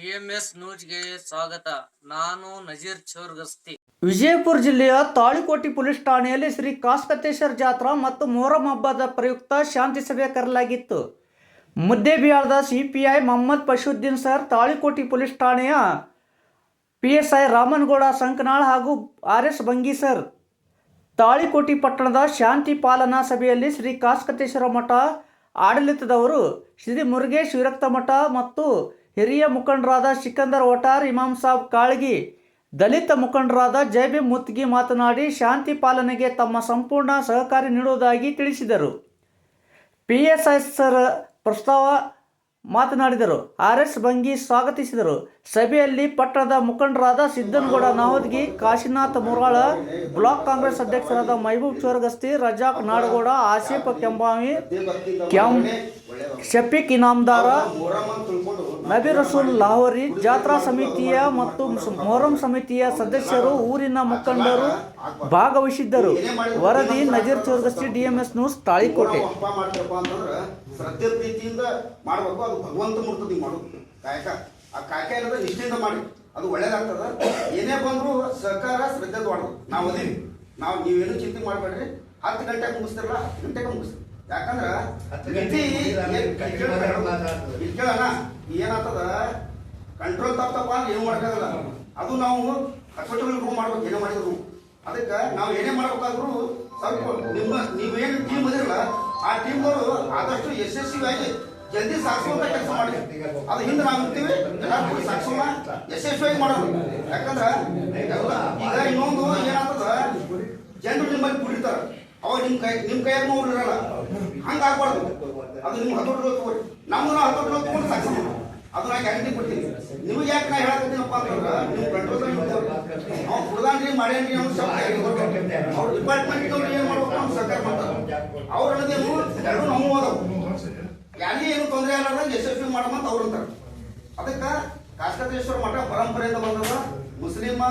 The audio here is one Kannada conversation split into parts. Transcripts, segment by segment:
ಡಿಎಂಎಸ್ ನ್ಯೂಸ್ಗೆ ಸ್ವಾಗತ. ನಾನು ನಜೀರ್ ಚೋರ್ಗಸ್ತಿ. ವಿಜಯಪುರ ಜಿಲ್ಲೆಯ ತಾಳಿಕೋಟೆ ಪೊಲೀಸ್ ಠಾಣೆಯಲ್ಲಿ ಶ್ರೀ ಕಾಸ್ಕತೇಶ್ವರ ಜಾತ್ರಾ ಮತ್ತು ಮೊಹರಂ ಹಬ್ಬದ ಪ್ರಯುಕ್ತ ಶಾಂತಿ ಸಭೆ ಕರೆಯಲಾಗಿತ್ತು. ಮುದ್ದೇಬಿಹಾಳದ CPI Mohammed Faizuddin sir, Talikote police ಠಾಣೆಯ ಪಿಎಸ್ಐ ರಾಮನಗೌಡ ಸಂಕನಾಳ್ ಹಾಗೂ ಆರ್.ಎಸ್. ಬಂಗಿ ಸರ್. ತಾಳಿಕೋಟೆ ಪಟ್ಟಣದ ಶಾಂತಿ ಪಾಲನಾ ಸಭೆಯಲ್ಲಿ ಶ್ರೀ ಕಾಸ್ಕತೇಶ್ವರ ಮಠ ಆಡಳಿತದವರು, ಶ್ರೀ ಮುರುಗೇಶ್ ವಿರಕ್ತ ಮಠ ಮತ್ತು ಹಿರಿಯ ಮುಖಂಡರಾದ ಸಿಕಂದರ್ ಒಟಾರ್, ಇಮಾಮ್ ಸಾಬ್ ಕಾಳಗಿ, ದಲಿತ ಮುಖಂಡರಾದ ಜೈಬಿ ಮುತ್ಗಿ ಮಾತನಾಡಿ ಶಾಂತಿ ಪಾಲನೆಗೆ ತಮ್ಮ ಸಂಪೂರ್ಣ ಸಹಕಾರ ನೀಡುವುದಾಗಿ ತಿಳಿಸಿದರು. ಪಿಎಸ್ಐ ಸರ್ ಪ್ರಸ್ತಾವ ಮಾತನಾಡಿದರು. ಆರ್.ಎಸ್. ಬಂಗಿ ಸ್ವಾಗತಿಸಿದರು. ಸಭೆಯಲ್ಲಿ ಪಟ್ಟಣದ ಮುಖಂಡರಾದ ಸಿದ್ದನಗೌಡ ನಾವದಗಿ, ಕಾಶಿನಾಥ್ ಮುರಾಳ, ಬ್ಲಾಕ್ ಕಾಂಗ್ರೆಸ್ ಅಧ್ಯಕ್ಷರಾದ ಮಹಬೂಬ್ ಚೋರಗಸ್ತಿ, ರಜಾಕ್ ನಾಡಗೌಡ, ಆಸಿಫ್ ಕೆಂಬಾವಿ, ಶಫೀಕ್ ಇನಾಮದಾರ, ನಬಿ ರಸೂಲ್ ಲಾಹೋರಿ, ಜಾತ್ರಾ ಸಮಿತಿಯ ಮತ್ತು ಮೊಹರಂ ಸಮಿತಿಯ ಸದಸ್ಯರು, ಊರಿನ ಮುಖಂಡರು ಭಾಗವಹಿಸಿದ್ದರು. ವರದಿ ನಜೀರ್ ಚೋರ್ಗಸ್ತಿ, ಡಿಎಂಎಸ್ ನ್ಯೂಸ್, ತಾಳಿಕೋಟೆ. ಶ್ರದ್ಧೆ ಪ್ರೀತಿಯಿಂದ ಮಾಡಬೇಕು. ಅದು ಭಗವಂತ ಮೂರ್ತದ ಮಾಡೋದು ಕಾಯಕ. ಆ ಕಾಯಕ ಇಲ್ಲದ ನಿಷ್ಠೆಯಿಂದ ಮಾಡಿ ಅದು ಒಳ್ಳೇದಾಗ್ತದ. ಏನೇ ಬಂದರೂ ಸಹಕಾರ ಶ್ರದ್ಧೆ ಮಾಡೋದು. ನಾವು ಅದೇವಿ, ನೀವೇನು ಚಿಂತೆ ಮಾಡಬೇಡ್ರಿ. 10 ಗಂಟೆಗೆ ಮುಗಿಸ್ತಿರಲ್ಲ, 10 ಗಂಟೆಗೆ ಮುಗಿಸ್ರಿ. ಯಾಕಂದ್ರೆ ಕೇಳೋಣ ಏನಾಗ್ತದ, ಕಂಟ್ರೋಲ್ ತಪ್ಪಪ್ಪ ಅಂದ್ರೆ ಏನು ಮಾಡೋಕ್ಕಾಗಲ್ಲ. ಅದು ನಾವು ಕಟ್ಟೋಟಗಳು ಮಾಡ್ಬೇಕು. ಏನೋ ಮಾಡಿದ್ರು ಅದಕ್ಕೆ ನಾವು ಏನೇ ಮಾಡ್ಬೇಕಾದ್ರೂ ಸ್ವಲ್ಪ ನೀವೇನು ಟೀಮ್ ಅದಿರಲ್ಲ, ಆ ಟೀಮ್ನವರು ಆದಷ್ಟು ಯಶಸ್ವಿಯಾಗಿ ಜಲ್ದಿ ಸಾಗಿಸುವಂತ ಕೆಲಸ ಮಾಡಿ. ಅದು ಹಿಂದೆ ನಾವು ಇರ್ತೀವಿ, ಎಲ್ಲರೂ ಸಾಗಿಸೋಣ, ಯಶಸ್ವಿಯಾಗಿ ಮಾಡೋದು. ಯಾಕಂದ್ರೆ ಈಗ ಇನ್ನೊಂದು ಏನಾಗ್ತದ, ಜನರು ನಿಮ್ಮಲ್ಲಿ ಕುಡಿತಾರೆ, ಅವಾಗ ನಿಮ್ಮ ಕೈಯಾಗ ನೋವು ಇರಲ್ಲ. ಹಂಗೆ ಆಗ್ಬಾರ್ದು. ಅದು ನಿಮ್ಗೆ ಹತೋಟಿಗಳು ತಗೋರಿ, ನಮ್ಮನ್ನ ಹತೋಟಿಗಳು ತಗೊಂಡು ಸಾಗಿಸೋಣ. ಅದು ನಾ ಗ್ಯಾರಂಟಿ ಕೊಡ್ತೀನಿ. ನಿಮಗೆ ಯಾಕೆ ನಾ ಹೇಳಕತ್ತೀನಪ್ಪ ಅಂತಂದ್ರೆ, ನೀವು ಕಂಟ್ರೋಲ್ ನಾವು ಕುಡ್ದಾನ್ರಿ ಮಾಡ್ಯಾನ್ರಿ ಅವ್ರ ಡಿಪಾರ್ಟ್ಮೆಂಟ್ ಏನು ಮಾಡ್ಬೇಕು ಅಂತ ಸರ್ಕಾರ ಮಾಡ್ತಾರೆ. ಅವ್ರ ಅನ್ನೋದೇನು ಎರಡು ನೋವು ಅದಾವು. ಯಾರಿಗೆ ಏನು ತೊಂದರೆ ಆಗಲಾರ್ದಂಗೆ ಯಶಸ್ವಿ ಮಾಡಮಂತ ಅವ್ರು ಅಂತಾರೆ. ಅದಕ್ಕೆ ಕಾಸ್ಕತೇಶ್ವರ ಮಠ ಪರಂಪರೆಯಿಂದ ಬಂದದ. ಮುಸ್ಲಿಮ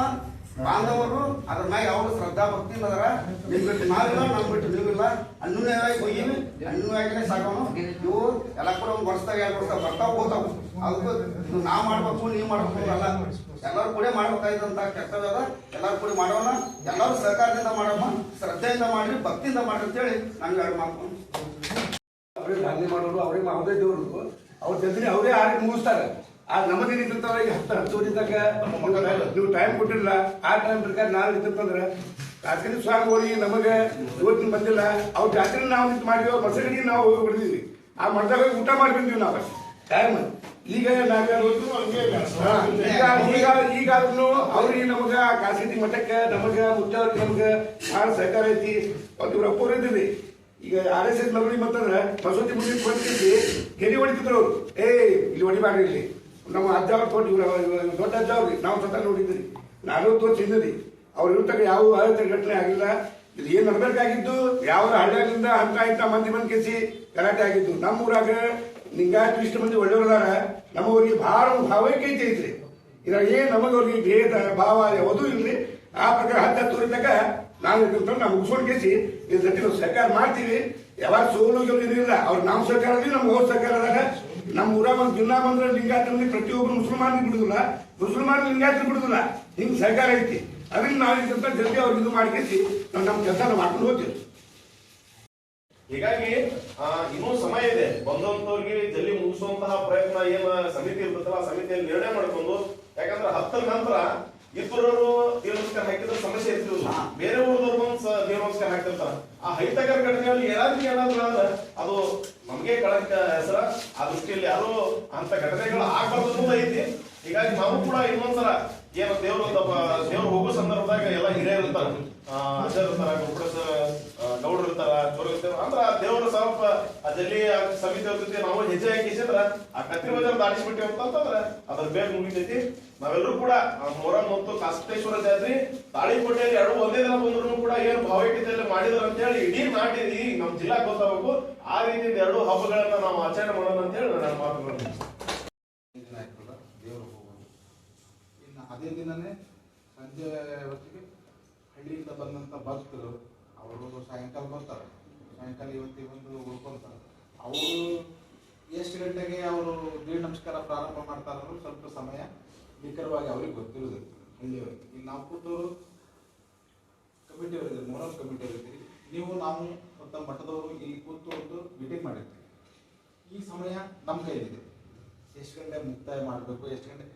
ಬಾಂಧವರು ಅದ್ರ ಮ್ಯಾಗ ಯಾವಾಗ ಶ್ರದ್ಧಾ ಭಕ್ತಿ ಅದರ. ನಿಮ್ ಬಿಟ್ಟು ನಾವಿಲ್ಲ, ನಮ್ ಬಿಟ್ಟು ನೀವಿಲ್ಲ. ಅನ್ಯೂನ್ಯವಾಗಿ ಹೋಗಿವಿ, ಅನ್ಯೂನ್ಯವಾಗಿನೇ ಸಾಕೋಣ. ಇವು ಎಲ್ಲ ಕೂಡ ಒಂದು ವರ್ಷದಾಗ 2 ವರ್ಷ ಬರ್ತಾವ ಹೋಗ್ತಾವು. ಅದಕ್ಕೂ ಇದು ನಾ ಮಾಡ್ಬೇಕು, ನೀವು ಮಾಡ್ಬೇಕು ಅಲ್ಲ, ಎಲ್ಲರೂ ಕೂಡ ಮಾಡ್ಬೇಕಾಗಿದ್ದಂತ ಕರ್ತವ್ಯ ಅದ. ಎಲ್ಲರೂ ಕೂಡ ಮಾಡೋಣ, ಎಲ್ಲರೂ ಸಹಕಾರದಿಂದ ಮಾಡೋಣ, ಶ್ರದ್ಧೆಯಿಂದ ಮಾಡ್ರಿ, ಭಕ್ತಿಯಿಂದ ಮಾಡ್ರಿ ಅಂತೇಳಿ ನಮ್ಗೆ 2 ಮಾತು. ಅವ್ರಿಗೆ ದಾಂಧೆ ಮಾಡೋರು, ಅವ್ರಿಗೆ ಅವರೇ ದೇವರು, ಅವ್ರ ಜಲ್ದಿ ಅವರೇ ಆಗಿ ಮುಗಿಸ್ತಾರೆ. ಆ ನಮ್ಮದೇನು ಇದ್ದಿರ್ತಾವ, ಈಗ 10-10 ನೀವು ಟೈಮ್ ಕೊಟ್ಟಿರಲ್ಲ, ಆ ಟೈಮ್ ಪ್ರಕಾರ ನಾವು ಇದ್ದಿರ್ತಂದ್ರೆ ರಾತ್ರಿ ಸ್ವಾಮಿ ಹೋಗಿ ನಮಗೆ ಇವತ್ತಿನ ಬಂದಿಲ್ಲ. ಅವ್ರ ಜಾತ್ರೆ ನಾವು ನಿಂತು ಮಾಡಿದ್ವಿ, ಅವ್ರ ಮಸಗಡಿ ನಾವು ಹೋಗಿ ಬಿಡ್ತೀವಿ. ಆ ಮಠದಾಗ ಊಟ ಮಾಡಿ ಬಂದೀವಿ ನಾವು ಟೈಮ್. ಈಗ ನಾವ್ಯಾರು ಈಗಾದ್ರೂ ಅವ್ರಿಗೆ ನಮಗೆ ಕಾಸೇತಿ ಮಠಕ್ಕೆ ನಮಗೆ ಮುಚ್ಚವ್ರಿಗೆ ನಮ್ಗೆ ಭಾಳ ಸಹಕಾರ ಐತಿ. ಒಂದು ಇವ್ರ ಅಪ್ಪವ್ರು ಇದ್ದೀವಿ. ಈಗ RSS ನಗಡಿ ಮತ್ತಂದ್ರೆ ಮಸೂತಿ ಮುಂದೆ ಕೊಡ್ತಿದ್ವಿ, ಗೆರಿ ಹೊಡಿತಿದ್ರು ಅವ್ರು. ಇಲ್ಲಿ ಹೊಡಿಬಾರ್ರಿ, ಇಲ್ಲಿ ನಮ್ಮ ಅಜ್ಜ ಅವ್ರು ಕೊಟ್ಟು ದೊಡ್ಡ ಅಜ್ಜ ಅವ್ರಿಗೆ ನಾವು ಸ್ವತಃ ನೋಡಿದ್ರಿ. 40 ವರ್ಷ ಹಿಂದರಿ ಅವ್ರು ಇರ್ತಕ್ಕ ಯಾವ ಘಟನೆ ಆಗಿಲ್ಲ. ಇದು ಏನು ನಡ್ಬೇಕಾಗಿದ್ದು, ಯಾವ ಹಳ್ಳಿಯಿಂದ ಅಂತ ಇಂಥ ಮಂದಿ ಕೇಸಿ ಗಲಾಟೆ ಆಗಿದ್ದು. ನಮ್ಮ ಊರಾಗ ನಿಂಗಾಯ್ತು ಇಷ್ಟು ಮಂದಿ ಒಳ್ಳೆಯವ್ರದಾರ. ನಮ್ಮವ್ರಿಗೆ ಭಾಳ ಭಾವೈಕ್ಯತೆ ಐತ್ರಿ. ಇದ್ರಾಗ ಏನು ನಮಗವ್ರಿಗೆ ಭೇದ ಭಾವ ಯಾವುದೂ ಇಲ್ರಿ. ಆ ಪ್ರಕಾರ 10 ತನಕ ನಾವು ನಾವು ಮುಗಿಸ್ಕೊಂಡು ಕೇಸಿ ಇದ್ರ ಜೊತೆ ನಾವು ಸರ್ಕಾರ ಮಾಡ್ತೀವಿ. ಯಾವಾಗ ಸೋಲು ಇಲ್ಲ, ಅವ್ರು ನಮ್ಮ ಸರ್ಕಾರ ಅದೀವಿ, ನಮ್ಗೆ ಅವ್ರ ಸರ್ಕಾರ ಅದಾಗ. ನಮ್ಮ ಊರಾಗ ಒಂದು ದಿನ ಬಂದ್ರೆ ಲಿಂಗಾಯತ ಪ್ರತಿಯೊಬ್ಬರು ಮುಸಲ್ಮಾನಿಗೆ ಬಿಡುದಿಲ್ಲ, ಮುಸಲ್ಮಾನ ಲಿಂಗಾಯತ ಬಿಡುದಿಲ್ಲ. ಹಿಂಗೆ ಸರ್ಕಾರ ಐತಿ. ಅದರಿಂದ ನಾವು ಜಲ್ದಿ ಅವ್ರಿಗೆ ಇದು ಮಾಡ್ಕೇಸಿ ನಾವು ನಮ್ಮ ಕೆಲಸ ನಾವು ಮಾಡ್ಕೊಂಡು ಹೋಗ್ತೀವಿ. ಹೀಗಾಗಿ ಇನ್ನೂ ಸಮಯ ಇದೆ. ಬಂದಂತವ್ರಿಗೆ ಜಲ್ದಿ ಮುಗಿಸುವಂತಹ ಪ್ರಯತ್ನ ಏನು ಸಮಿತಿ ಇರ್ತದಲ್ಲ, ಆ ಸಮಿತಿಯಲ್ಲಿ ನಿರ್ಣಯ ಮಾಡ್ಕೊಂಡು. ಯಾಕಂದ್ರೆ 10 ನಂತರ ಇಬ್ಬರವರು ದೇವನಮಸ್ಕಾರ ಹಾಕಿದ್ರೆ ಸಮಸ್ಯೆ ಇರ್ತಿರಲಿಲ್ಲ. ಬೇರೆ ಊರದವ್ರು ಬಂದು ದೇವನಮಸ್ಕಾರ ಹಾಕ್ತಿರ್ತಾರ. ಆ ಹೈತಕರ ಘಟನೆಯಲ್ಲಿ ಏನಾದ್ರೂ ಆದ್ರೆ ಅದು ನಮ್ಗೆ ಕಳಂಕ ಹೆಸರ. ಆ ದೃಷ್ಟಿಯಲ್ಲಿ ಯಾರು ಅಂತ ಘಟನೆಗಳು ಆಗ್ಬಾರ್ದು ಐತಿ. ಹೀಗಾಗಿ ನಾವು ಕೂಡ ಇನ್ನೊಂದ್ಸಲ ಏನು ದೇವ್ರು ಹೋಗೋ ಸಂದರ್ಭದಾಗ ಎಲ್ಲ ಹಿರಿಯರು ಇರ್ತಾರ, ಅಜ್ಜರ್ ಇರ್ತಾರ, ಗೌಡ್ರು ಇರ್ತಾರ, ಚೋರ ಇರ್ತಾರ. ಅಂದ್ರ ದೇವ್ರು ಸ್ವಲ್ಪ ಜಲ್ಲಿ ಸಮಿತಿ ಇರ್ತೈತಿ. ನಾವು ಹೆಜ್ಜೆ ಹಾಕಿಸಿದ್ರ ಆ ಕತ್ತಿ ಬಜಾರ್ ದಾಟಿಸ್ಬಿಟ್ಟಿವಿ ಅಂತಂದ್ರೆ ಅದ್ರ ಬೇಗ ಮುಗಿತೈತಿ. ನಾವೆಲ್ಲರೂ ಕೂಡ ಮೊಹರಂ ಮತ್ತು ಕಾಸ್ಕತೇಶ್ವರ ಜಾತ್ರೆ ತಾಳಿಕೋಟೆಯಲ್ಲಿ 2 ಒಂದೇ ದಿನ ಬಂದ್ರು ಕೂಡ ಏನು ಭಾವೈಕ್ಯತೆಯಲ್ಲಿ ಮಾಡಿದ್ರು ಅಂತ ಹೇಳಿ ಇಡೀ ನಾಟಿ ನಮ್ ಜಿಲ್ಲಾ ಗೊತ್ತಾಗಬೇಕು. ಆ ರೀತಿ 2 ಹಬ್ಬಗಳನ್ನ ನಾವು ಆಚರಣೆ ಮಾಡೋಣ ಅಂತ ಹೇಳಿ ನನ್ನ ಮಾತುಗಳು. ಅದೇ ದಿನನೇ ಸಂಜೆ ಹೊತ್ತಿಗೆ ಹಳ್ಳಿಯಿಂದ ಬಂದಂಥ ಭಕ್ತರು ಅವರು ಸಾಯಂಕಾಲ ಬರ್ತಾರೆ. ಸಾಯಂಕಾಲ ಇವತ್ತಿಗೆ ಬಂದು ಉಳ್ಕೊಳ್ತಾರೆ. ಅವರು ಎಷ್ಟು ಗಂಟೆಗೆ ಅವರು ದೀಡ್ ನಮಸ್ಕಾರ ಪ್ರಾರಂಭ ಮಾಡ್ತಾರೋ ಸ್ವಲ್ಪ ಸಮಯ ನಿಖರವಾಗಿ ಅವ್ರಿಗೆ ಗೊತ್ತಿರೋದಿಲ್ಲ ಹಳ್ಳಿಯವರಿಗೆ. ಈಗ ನಾವು ಕೂತವರು ಕಮಿಟಿಯವರಿದ್ದೀರಿ, ಮೊಹರಂ ಕಮಿಟಿಯವರಿದ್ದೀರಿ, ನೀವು ನಾವು ಮತ್ತು ಮಠದವರು ಇಲ್ಲಿ ಕೂತು ಒಂದು ಮೀಟಿಂಗ್ ಮಾಡಿರ್ತೀವಿ. ಈ ಸಮಯ ನಮ್ಮ ಕೈಲಿದೆ, ಎಷ್ಟು ಗಂಟೆ ಮುಕ್ತಾಯ ಮಾಡಬೇಕು, ಎಷ್ಟು ಗಂಟೆ.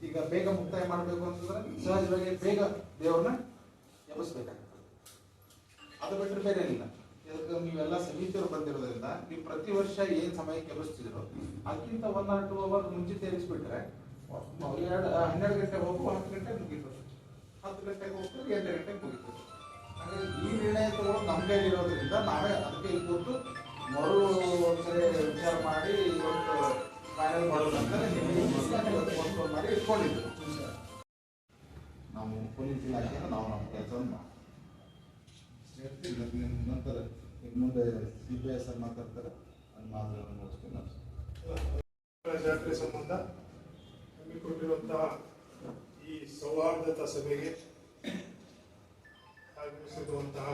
ಈಗ ಬೇಗ ಮುಕ್ತಾಯ ಮಾಡಬೇಕು ಅಂತಂದ್ರೆ ಸಹಜವಾಗಿ ಬೇಗ ದೇವ್ರನ್ನ ಎಬ್ಬಿಸ್ಬೇಕಾಗ್ತದೆ. ಅದು ಬಿಟ್ಟರೆ ಬೇರೆ ಏನಿಲ್ಲ. ಇದಕ್ಕೆ ನೀವೆಲ್ಲ ಸಮಿತಿಯವರು ಬಂದಿರೋದ್ರಿಂದ ನೀವು ಪ್ರತಿ ವರ್ಷ ಏನು ಸಮಯಕ್ಕೆ ಎಬ್ಬಿಸ್ತಿದ್ರು ಅದಕ್ಕಿಂತ 1 or 2 hours ಮುಂಚಿತ ಎಬ್ಬಿಸ್ಬಿಟ್ರೆ 12 ಗಂಟೆ ಹೋಗು 10 ಗಂಟೆಗೆ ಮುಗೀತು, 10 ಗಂಟೆಗೆ ಹೋಗ್ತಾರೆ 8 ಗಂಟೆಗೆ ಮುಗೀತು. ಹಾಗಾಗಿ ಈ ನಿರ್ಣಯ ತಗೊಳ್ಳೋದು ನಮ್ಮ ಕೈಲಿರೋದ್ರಿಂದ ನಾವೇ ಅದಕ್ಕೆ ಇಲ್ಲಿ ಕೂತು ಒಂದ್ಸರಿ ವಿಚಾರ ಮಾಡಿ ಇವತ್ತು ಫೈನಲ್ ಮಾಡೋದಂತ ಪೋಸ್ಟ್ಪೋನ್ ಮಾಡಿ ಇಟ್ಕೊಂಡಿದ್ವಿ. ನಾವು ಪೊಲೀಸ್ ಇಲಾಖೆಯಿಂದ ನಾವು ನಮ್ಮ ಕೆಲಸವನ್ನು ನಂತರ ಮುಂದೆ CPS ಮಾತಾಡ್ತಾರೆ, ಅದು ಮಾತುಗಳನ್ನು ಮುಗಿಸ್ತೀನಿ ನಾನು. ಜಾತ್ರೆ ಸಂಬಂಧ ಹಮ್ಮಿಕೊಂಡಿರುವಂತಹ ಈ ಸೌಹಾರ್ದತಾ ಸಭೆಗೆ ಆಗಮಿಸಿರುವಂತಹ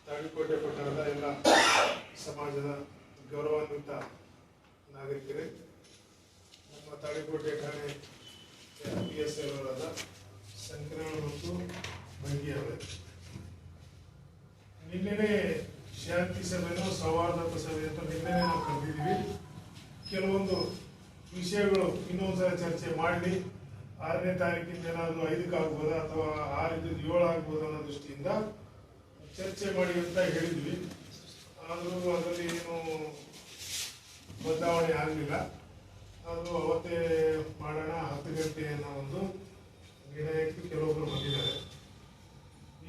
ತಾಳಿಕೋಟೆ ಪಟ್ಟಣದ ಎಲ್ಲ ಸಮಾಜದ ಗೌರವಾನ್ವಿತ ನಾಗರಿಕರೇ, ನಮ್ಮ ತಾಳಿಕೋಟೆ ಠಾಣೆ PSI ಅವರಾದ ಸಂಕರಣ ಮತ್ತು ಬಂಗಿ ಅವರೇ, ನಿನ್ನೆನೆ ಶಾಂತಿ ಸಭೆನೋ ಸೌಹಾರ್ದತಾ ಸಭೆ ಅಂತ ನಿನ್ನೆನೆ ನಾವು ಕರೆದಿದ್ದೀವಿ. ಕೆಲವೊಂದು ವಿಷಯಗಳು ಇನ್ನೊಂದ್ಸಲ ಚರ್ಚೆ ಮಾಡಿ 6ನೇ ತಾರೀಕಿಂದ ಏನಾದರೂ 5ಕ್ಕೆ ಆಗ್ಬೋದಾ ಅಥವಾ 6 ಇದ್ದು 7 ಆಗ್ಬೋದಾ ಅನ್ನೋ ದೃಷ್ಟಿಯಿಂದ ಚರ್ಚೆ ಮಾಡಿ ಅಂತ ಹೇಳಿದ್ವಿ. ಆದರೂ ಅದರಲ್ಲಿ ಏನು ಬದಲಾವಣೆ ಆಗಲಿಲ್ಲ. ಅದು ಅವತ್ತೇ ಮಾಡೋಣ 10 ಗಂಟೆ ಅನ್ನೋ ಒಂದು ನಿರ್ಣಯಕ್ಕೆ ಕೆಲವೊಬ್ಬರು ಬಂದಿದ್ದಾರೆ.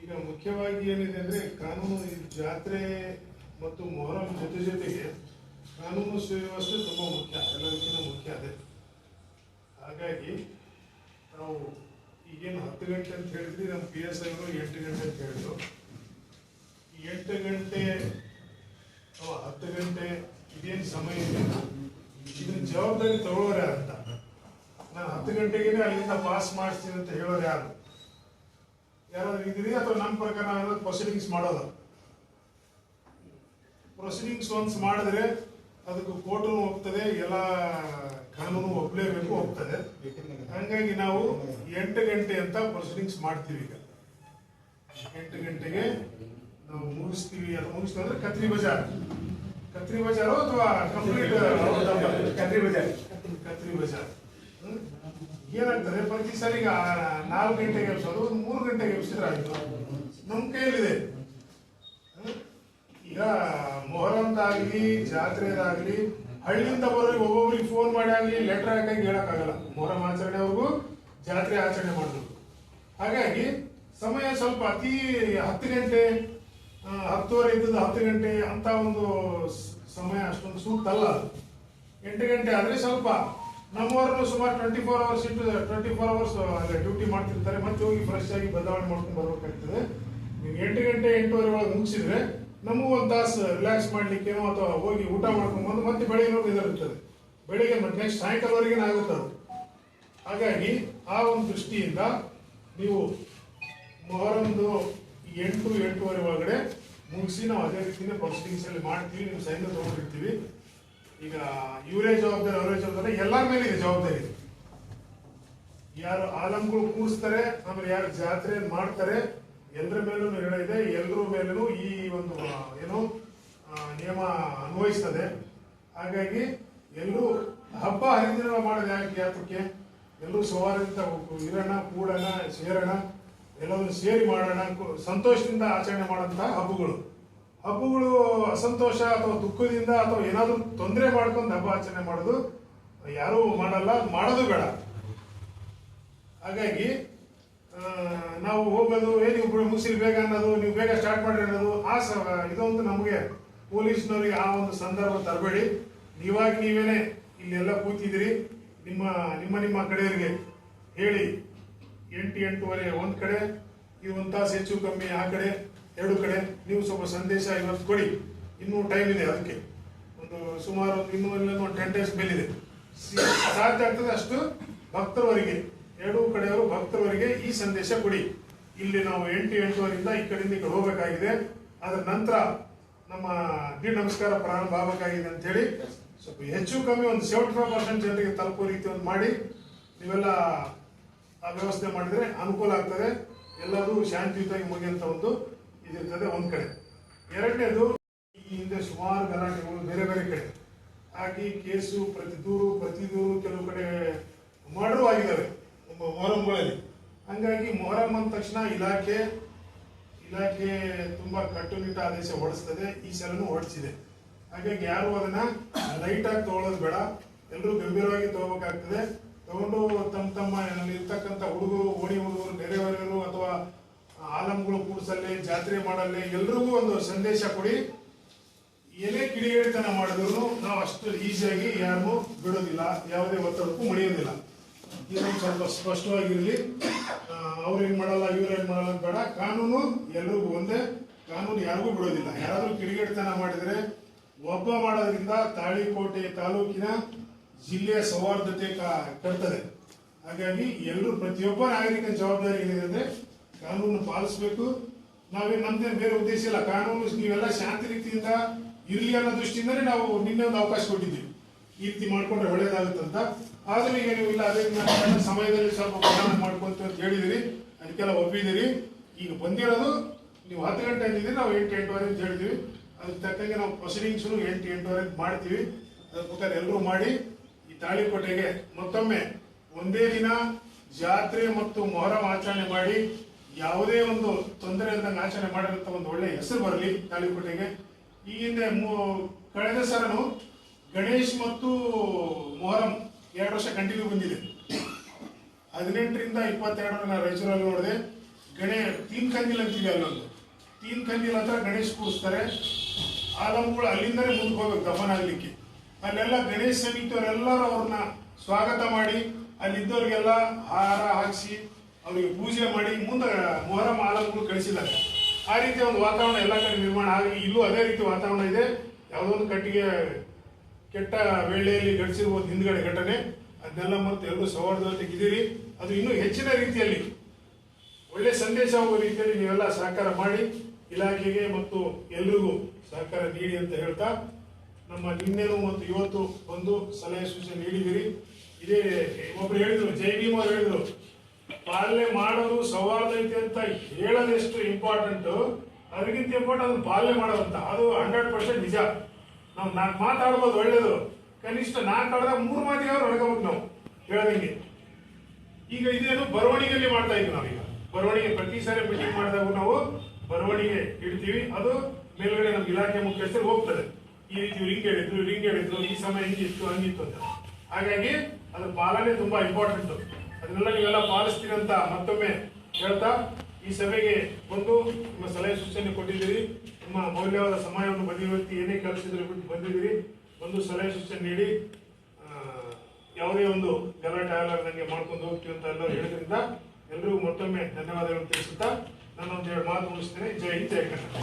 ಈಗ ಮುಖ್ಯವಾಗಿ ಏನಿದೆ ಅಂದರೆ ಕಾನೂನು ಜಾತ್ರೆ ಮತ್ತು ಮೊಹರಂ ಜೊತೆಗೆ ಕಾನೂನು ಸುವ್ಯವಸ್ಥೆ ತುಂಬ ಮುಖ್ಯ, ಎಲ್ಲದಕ್ಕಿಂತ ಮುಖ್ಯ ಅದೇ. ಹಾಗಾಗಿ ನಾವು ಈಗೇನು 10 ಗಂಟೆ ಅಂತ ಹೇಳಿದ್ರಿ, ನಮ್ಮ PSI ಅವರು 8 ಗಂಟೆ ಅಂತ ಹೇಳಿದ್ರು. 8 ಗಂಟೆ ಅಥವಾ 10 ಗಂಟೆ ಇದೇನು ಸಮಯ ಇದೆ, ಇದನ್ನ ಜವಾಬ್ದಾರಿ ತಗೊಳ್ಳೋರು ಯಾರಂತ. ನಾನು 10 ಗಂಟೆಗೆ ಅಲ್ಲಿಂದ ಪಾಸ್ ಮಾಡಿಸ್ತೀನಿ ಅಂತ ಹೇಳೋರು ಯಾರು? ಯಾರಾದ್ರೂ ಇದ್ದೀರಿ ಅಥವಾ ನಮ್ಮ ಪ್ರಕಾರ ಪ್ರೊಸೀಡಿಂಗ್ಸ್ ಮಾಡೋದು? ಪ್ರೊಸೀಡಿಂಗ್ಸ್ ಒನ್ಸ್ ಮಾಡಿದ್ರೆ ಅದಕ್ಕೆ ಕೋರ್ಟು ಹೋಗ್ತದೆ, ಎಲ್ಲ ಕಾನೂನು ಒಪ್ಪಲೇಬೇಕು, ಹೋಗ್ತದೆ. ಹಂಗಾಗಿ ನಾವು 8 ಗಂಟೆ ಅಂತ ಪ್ರೊಸೀಡಿಂಗ್ಸ್ ಮಾಡ್ತೀವಿ. ಈಗ 8 ಗಂಟೆಗೆ ನಾವು ಮುಗಿಸ್ತೀವಿ. ಅದು ಮುಗಿಸ್ತೀವಿ ಅಂದ್ರೆ ಕತ್ರಿ ಬಜಾರು ಅಥವಾ ಕಂಪ್ಲೀಟ್ ಕತ್ರಿ ಬಜಾರ್. ಏನಾಗ್ತದೆ, ಪ್ರತಿ ಸಾರಿ ಈಗ 4 ಗಂಟೆಗೆ ಎಬ್ಸೋದು 3 ಗಂಟೆಗೆ ಎಬ್ಸಿದ್ರೆ ಆಯ್ತು, ನಮ್ಮ ಕೈಯಲ್ಲಿದೆ. ಈಗ ಮೊಹರಂದಾಗ್ಲಿ ಜಾತ್ರೆದಾಗ್ಲಿ ಹಳ್ಳಿಯಿಂದ ಬರೋರಿಗೆ ಒಬ್ಬೊಬ್ರಿಗೆ ಫೋನ್ ಮಾಡಿ ಆಗಲಿ ಲೆಟರ್ ಹಾಕಿ ಹೇಳಕ್ಕಾಗಲ್ಲ. ಮೊಹರಂ ಆಚರಣೆವರೆಗೂ ಜಾತ್ರೆ ಆಚರಣೆ ಮಾಡಬೇಕು. ಹಾಗಾಗಿ ಸಮಯ ಸ್ವಲ್ಪ ಅತಿ 10 ಗಂಟೆ 10:30 ಇದ್ದದ್ದು 10 ಗಂಟೆ ಅಂತ ಒಂದು ಸಮಯ ಅಷ್ಟೊಂದು ಸೂಕ್ತ ಅಲ್ಲ. 8 ಗಂಟೆ ಆದರೆ ಸ್ವಲ್ಪ ನಮ್ಮವರನ್ನು ಸುಮಾರು 24 hours ಇಂಟು 24 hours ಅಲ್ಲೇ ಡ್ಯೂಟಿ ಮಾಡ್ತಿರ್ತಾರೆ. ಮತ್ತೆ ಹೋಗಿ ಫ್ರೆಶ್ ಆಗಿ ಬದಲಾವಣೆ ಮಾಡ್ಕೊಂಡು ಬರ್ಬೇಕಾಗ್ತದೆ. ನೀವು 8 ಗಂಟೆ 8:30 ಒಳಗೆ ಮುಗಿಸಿದ್ರೆ ನಮಗೂ ಒಂದು ತಾಸು ರಿಲ್ಯಾಕ್ಸ್ ಮಾಡ್ಲಿಕ್ಕೇನೋ ಅಥವಾ ಹೋಗಿ ಊಟ ಮಾಡ್ಕೊಂಡ್ಬಂದು ಮತ್ತೆ ಬೆಳಿಗ್ಗೆ ಇರ್ತದೆ. ಬೆಳಿಗ್ಗೆ ಮತ್ತೆ ನೆಕ್ಸ್ಟ್ ಸಾಯಂಕಾಲವರೆಗೆ ಆಗುತ್ತೆ ಅದು. ಹಾಗಾಗಿ ಆ ಒಂದು ದೃಷ್ಟಿಯಿಂದ ನೀವು ಮೊಹರಂದು 8-8:30 ಒಳಗಡೆ ಮುಗಿಸಿ ನಾವು ಅದೇ ರೀತಿಯಿಂದ ಪ್ರೊಸೀಡಿಂಗ್ಸ್ ಅಲ್ಲಿ ಮಾಡ್ತೀವಿ. ನೀವು ಸೈನ್ ತಗೊಂಡಿರ್ತೀವಿ. ಈಗ ಇವರೇ ಜವಾಬ್ದಾರಿ ಅವರೇ ಜವಾಬ್ದಾರಿ, ಎಲ್ಲರ ಮೇಲೆ ಇದೆ ಜವಾಬ್ದಾರಿ. ಯಾರು ಆಲಂಗಳು ಕೂಡಿಸ್ತಾರೆ, ಆಮೇಲೆ ಯಾರು ಜಾತ್ರೆ ಮಾಡ್ತಾರೆ, ಎಲ್ಲರ ಮೇಲೂ ನಿರ್ಣಯ ಇದೆ. ಎಲ್ಲರ ಮೇಲೂ ಈ ಒಂದು ಏನು ನಿಯಮ ಅನ್ವಯಿಸ್ತದೆ. ಹಾಗಾಗಿ ಎಲ್ಲರೂ ಹಬ್ಬ ಹರಿದಿನ ಮಾಡೋದು ಯಾತಕ್ಕೆ, ಎಲ್ಲರೂ ಸೌಹಾರ್ದದಿಂದ ಇರೋಣ, ಕೂಡೋಣ, ಸೇರೋಣ, ಎಲ್ಲದನ್ನು ಸೇರಿ ಮಾಡೋಣ, ಸಂತೋಷದಿಂದ ಆಚರಣೆ ಮಾಡೋಂತಹ ಹಬ್ಬಗಳು ಅಸಂತೋಷ ಅಥವಾ ದುಃಖದಿಂದ ಅಥವಾ ಏನಾದರೂ ತೊಂದರೆ ಮಾಡ್ಕೊಂಡು ಹಬ್ಬ ಆಚರಣೆ ಮಾಡೋದು ಯಾರೂ ಮಾಡಲ್ಲ, ಮಾಡೋದು ಬೇಡ. ಹಾಗಾಗಿ ನಾವು ಹೋಗೋದು ನೀವು ಮುಗಿಸಿರಿ ಬೇಗ ಅನ್ನೋದು, ನೀವು ಬೇಗ ಸ್ಟಾರ್ಟ್ ಮಾಡಿ ಅನ್ನೋದು ಇದೊಂದು ನಮಗೆ ಪೊಲೀಸ್ನವರಿಗೆ ಆ ಒಂದು ಸಂದರ್ಭ ತರಬೇಡಿ. ನೀವೇನೆ ಇಲ್ಲೆಲ್ಲ ಕೂತಿದ್ದೀರಿ, ನಿಮ್ಮ ಕಡೆಯವರಿಗೆ ಹೇಳಿ 8-8:30 ಒಂದು ಕಡೆ, ಇದು 1 ತಾಸು ಹೆಚ್ಚು ಕಮ್ಮಿ ಆ ಕಡೆ, 2 ಕಡೆ ನೀವು ಸ್ವಲ್ಪ ಸಂದೇಶ ಇವತ್ತು ಕೊಡಿ. ಇನ್ನೂ ಟೈಮ್ ಇದೆ, ಅದಕ್ಕೆ ಒಂದು ಸುಮಾರು ಇನ್ನೂ 10 days ಮೇಲಿದೆ. ಸಾಧ್ಯ ಆಗ್ತದೆ ಅಷ್ಟು ಭಕ್ತರವರಿಗೆ, 2 ಕಡೆಯವರು ಭಕ್ತರವರಿಗೆ ಈ ಸಂದೇಶ ಕೊಡಿ. ಇಲ್ಲಿ ನಾವು 8-8:30 ಈ ಕಡೆಯಿಂದ ಈ ಕಡೆ ಹೋಗಬೇಕಾಗಿದೆ. ಅದರ ನಂತರ ನಮ್ಮ ದೀಡ್ ನಮಸ್ಕಾರ ಪ್ರಾರಂಭ ಆಗಬೇಕಾಗಿದೆ ಅಂತೇಳಿ ಸ್ವಲ್ಪ ಹೆಚ್ಚು ಕಮ್ಮಿ ಒಂದು 75% ಜನರಿಗೆ ತಲುಪೋ ರೀತಿ ಒಂದು ಮಾಡಿ ನೀವೆಲ್ಲ ಆ ವ್ಯವಸ್ಥೆ ಮಾಡಿದರೆ ಅನುಕೂಲ ಆಗ್ತದೆ, ಎಲ್ಲರೂ ಶಾಂತಿಯುತವಾಗಿ ಮುಗಿಯಂತ ಒಂದು ಇದಿರ್ತದೆ ಒಂದು ಕಡೆ. ಎರಡನೇದು, ಈ ಹಿಂದೆ ಸುಮಾರು ಗಲಾಟೆಗಳು ಬೇರೆ ಬೇರೆ ಕಡೆ ಆಗಿ ಕೇಸು ಪ್ರತಿ ದೂರು ಕೆಲವು ಕಡೆ ಮರ್ಡರ್ ಆಗಿದ್ದಾವೆ ಮೊಹರಂಗಳಲ್ಲಿ. ಹಂಗಾಗಿ ಮೊಹರಂ ಅಂದ ತಕ್ಷಣ ಇಲಾಖೆ ತುಂಬಾ ಕಟ್ಟುನಿಟ್ಟ ಆದೇಶ ಹೊರಡಿಸ್ತದೆ. ಈ ಸಲನೂ ಹೊರಡಿಸಿದೆ. ಹಾಗಾಗಿ ಯಾರು ಅದನ್ನ ಲೈಟ್ ಆಗಿ ತಗೊಳ್ಳೋದು ಬೇಡ, ಎಲ್ಲರೂ ಗಂಭೀರವಾಗಿ ತಗೋಬೇಕಾಗ್ತದೆ. ತಗೊಂಡು ತಮ್ಮ ಇರ್ತಕ್ಕಂಥ ಹುಡುಗರು, ಓಣಿ ಹುಡುಗರು, ನೆರೆಹೊರೆಯವರು ಅಥವಾ ಆಲಂಗಳು ಕೂಡ್ಸಲ್ಲಿ, ಜಾತ್ರೆ ಮಾಡಲ್ಲಿ ಎಲ್ರಿಗೂ ಒಂದು ಸಂದೇಶ ಕೊಡಿ. ಏನೇ ಕಿಡಿಗೇಡಿತನ ಮಾಡಿದ್ರು ನಾವು ಅಷ್ಟು ಈಸಿಯಾಗಿ ಯಾರನ್ನೂ ಬಿಡೋದಿಲ್ಲ, ಯಾವುದೇ ಒತ್ತಡಕ್ಕೂ ಮಣಿಯೋದಿಲ್ಲ. ಇದೊಂದು ಸ್ವಲ್ಪ ಸ್ಪಷ್ಟವಾಗಿರಲಿ. ಅವ್ರೇನ್ ಮಾಡಲ್ಲ, ಇವ್ರೇನ್ ಮಾಡಲ್ಲ ಬೇಡ. ಕಾನೂನು ಎಲ್ರಿಗೂ ಒಂದೇ, ಕಾನೂನು ಯಾರಿಗೂ ಬಿಡೋದಿಲ್ಲ. ಯಾರಾದ್ರೂ ಕಿಡಿಗೇಡಿತನ ಮಾಡಿದ್ರೆ ಒಬ್ಬ ಮಾಡೋದ್ರಿಂದ ತಾಳಿಕೋಟೆ ತಾಲೂಕಿನ ಜಿಲ್ಲೆಯ ಸೌಹಾರ್ದತೆ ಕೆಡ್ತದೆ. ಹಾಗಾಗಿ ಎಲ್ಲರೂ ಪ್ರತಿಯೊಬ್ಬ ನಾಗರಿಕನ ಜವಾಬ್ದಾರಿ ಏನಿದೆ ಅಂದ್ರೆ ಕಾನೂನು ಪಾಲಿಸಬೇಕು. ನಮ್ದೇನು ಬೇರೆ ಉದ್ದೇಶ ಇಲ್ಲ. ಕಾನೂನು ನೀವೆಲ್ಲ ಶಾಂತಿ ರೀತಿಯಿಂದ ಇರಲಿ ಅನ್ನೋ ದೃಷ್ಟಿಯಿಂದಲೇ ನಾವು ನಿನ್ನೆ ಒಂದು ಅವಕಾಶ ಕೊಟ್ಟಿದ್ದೀವಿ, ಈ ರೀತಿ ಮಾಡ್ಕೊಂಡ್ರೆ ಒಳ್ಳೇದಾಗುತ್ತಂತ. ಆದ್ರೆ ಈಗ ನೀವು ಇಲ್ಲ, ಅದೇ ಸಮಯದಲ್ಲಿ ಸ್ವಲ್ಪ ಬದಲಾವಣೆ ಮಾಡ್ಕೊಂತ ಅಂತ ಹೇಳಿದಿರಿ, ಅದಕ್ಕೆಲ್ಲ ಒಪ್ಪಿದಿರಿ. ಈಗ ಬಂದಿರೋದು ನೀವು 10 ಗಂಟೆ ಅಂದಿದ್ದೀರಿ, ನಾವು 8-8:15 ಅಂತ ಹೇಳಿದ್ವಿ. ಅದಕ್ಕೆ ತಕ್ಕಂಗೆ ನಾವು ಪ್ರೊಸೀಡಿಂಗ್ಸ್ 8-8:15 ಮಾಡ್ತೀವಿ. ಅದ್ರ ಪ್ರಕಾರ ಎಲ್ಲರೂ ಮಾಡಿ ಈ ತಾಳಿಕೋಟೆಗೆ ಮತ್ತೊಮ್ಮೆ ಒಂದೇ ದಿನ ಜಾತ್ರೆ ಮತ್ತು ಮೊಹರಂ ಆಚರಣೆ ಮಾಡಿ ಯಾವುದೇ ಒಂದು ತೊಂದರೆ ಇಲ್ಲದಂಗೆ ಆಚರಣೆ ಮಾಡಿರಂತ ಒಂದು ಒಳ್ಳೆ ಹೆಸರು ಬರಲಿ ತಾಳಿಕೋಟೆಗೆ. ಈ ಹಿಂದೆ ಕಳೆದ ಸರನು ಗಣೇಶ್ ಮತ್ತು ಮೊಹರಂ 2 ವರ್ಷ ಕಂಟಿನ್ಯೂ ಬಂದಿದೆ. 18ರಿಂದ 22 ನಾನು ರಾಯಚೂರಲ್ಲಿ ನೋಡಿದೆ. ತೀನ್ ಕಂದಿಲ್ ಅಂತಿದೆ, ಅಲ್ಲೊಂದು ತೀನ್ ಕಂದಿಲ್ ಹತ್ರ ಗಣೇಶ್ ಕೂರಿಸ್ತಾರೆ. ಆಲಂಗಳು ಅಲ್ಲಿಂದಲೇ ಮುಂದಕ್ಕೆ ಹೋಗ್ಬೇಕು ದಫನ್ ಆಗ್ಲಿಕ್ಕೆ. ಅಲ್ಲೆಲ್ಲ ಗಣೇಶ್ ಸಮಿತಿಯವರೆಲ್ಲರೂ ಅವ್ರನ್ನ ಸ್ವಾಗತ ಮಾಡಿ ಅಲ್ಲಿದ್ದವ್ರಿಗೆಲ್ಲ ಹಾರ ಹಾಕಿಸಿ ಅವರಿಗೆ ಪೂಜೆ ಮಾಡಿ ಮುಂದೆ ಮೊಹರಂ ಆಲಂಗಳು ಕಳಿಸಿದ್ದಾರೆ. ಆ ರೀತಿಯ ಒಂದು ವಾತಾವರಣ ಎಲ್ಲ ಕಡೆ ನಿರ್ಮಾಣ ಆಗಿ ಇಲ್ಲೂ ಅದೇ ರೀತಿ ವಾತಾವರಣ ಇದೆ. ಯಾವುದೋ ಒಂದು ಕಟ್ಟಿಗೆ ಕೆಟ್ಟ ವೇಳೆಯಲ್ಲಿ ಘಟಿಸಿರ್ಬೋದು ಹಿಂದ್ಗಡೆ ಘಟನೆ, ಅದನ್ನೆಲ್ಲ ಮತ್ತು ಎಲ್ಲರೂ ಸೌಹಾರ್ದತೆಗಿದ್ದೀರಿ. ಅದು ಇನ್ನೂ ಹೆಚ್ಚಿನ ರೀತಿಯಲ್ಲಿ ಒಳ್ಳೆ ಸಂದೇಶ ಹೋಗುವ ರೀತಿಯಲ್ಲಿ ನೀವೆಲ್ಲ ಸಹಕಾರ ಮಾಡಿ ಇಲಾಖೆಗೆ ಮತ್ತು ಎಲ್ರಿಗೂ ಸಹಕಾರ ನೀಡಿ ಅಂತ ಹೇಳ್ತಾ, ನಮ್ಮ ನಿನ್ನೆನೂ ಮತ್ತು ಇವತ್ತು ಒಂದು ಸಲಹೆ ಸೂಚನೆ ನೀಡಿದಿರಿ. ಇದೇ ಒಬ್ರು ಹೇಳಿದ್ರು, ಜೈ ಭೀಮ್ ಅವರು ಹೇಳಿದ್ರು, ಪಾಲನೆ ಮಾಡೋದು ಸೌಹಾರ್ದತೆ ಅಂತ ಹೇಳೋದೆಷ್ಟು ಇಂಪಾರ್ಟೆಂಟ್, ಅದಕ್ಕಿಂತ ಇಂಪಾರ್ಟೆಂಟ್ ಅದನ್ನು ಪಾಲನೆ ಮಾಡೋದಂತ. ಅದು 100% ನಿಜ. ನಾವು 4 ಮಾತಾಡ್ಬೋದು, ಒಳ್ಳೇದು. ಕನಿಷ್ಠ 4 ಆಡಿದಾಗ 3 ಮಾತಿಗೆ ಅವ್ರು ಹೊಡ್ಕೋಬೇಕು ನಾವು ಹೇಳದಂಗೆ. ಈಗ ಇದೇನು ಬರವಣಿಗೆಯಲ್ಲಿ ಮಾಡ್ತಾ ಇದ್ವಿ ನಾವೀಗ. ಬರವಣಿಗೆ ಪ್ರತಿ ಸಾರಿ ಮೀಟಿಂಗ್ ಮಾಡಿದಾಗ ನಾವು ಬರವಣಿಗೆ ಇಡ್ತೀವಿ. ಅದು ಮೇಲ್ಗಡೆ ನಮ್ಮ ಇಲಾಖೆ ಮುಖ್ಯಸ್ಥರು ಹೋಗ್ತದೆ. ಈ ರೀತಿ ರಿಂಗ್ ಹೇಳಿದ್ರು, ಈ ಸಮಯ ಹಿಂಗಿತ್ತು ಹಂಗಿತ್ತು ಅಂತ. ಹಾಗಾಗಿ ಅದ್ರ ಪಾಲನೆ ತುಂಬಾ ಇಂಪಾರ್ಟೆಂಟ್. ಅದನ್ನೆಲ್ಲ ನೀವೆಲ್ಲ ಪಾಲಿಸ್ತೀರಿ ಅಂತ ಮತ್ತೊಮ್ಮೆ ಹೇಳ್ತಾ, ಈ ಸಭೆಗೆ ಬಂದು ನಿಮ್ಮ ಸಲಹೆ ಸೂಚನೆ ಕೊಟ್ಟಿದ್ದೀರಿ. ನಿಮ್ಮ ಮೌಲ್ಯವಾದ ಸಮಯವನ್ನು ಬದಿಗೊತ್ತಿ ಏನೇ ಕೆಲಸದಲ್ಲಿ ಬಿಟ್ಟು ಬಂದಿದ್ದೀರಿ. ಒಂದು ಸಲಹೆ ಸೂಚನೆ ನೀಡಿ ಯಾವುದೇ ಒಂದು ಗಲಾಟೆ ಆಗಲಾರ್ದಂಗೆ ಮಾಡ್ಕೊಂಡು ಹೋಗ್ತೀವಿ ಅಂತ ಎಲ್ಲರೂ ಹೇಳಿದ್ರಿಂದ ಎಲ್ರಿಗೂ ಮತ್ತೊಮ್ಮೆ ಧನ್ಯವಾದಗಳು ತಿಳಿಸುತ್ತಾ ನಾನು 1-2 ಮಾತು ಮುಗಿಸ್ತೇನೆ. ಜೈ ಹಿಂದ್, ಜೈ ಕರ್ನಾಟಕ.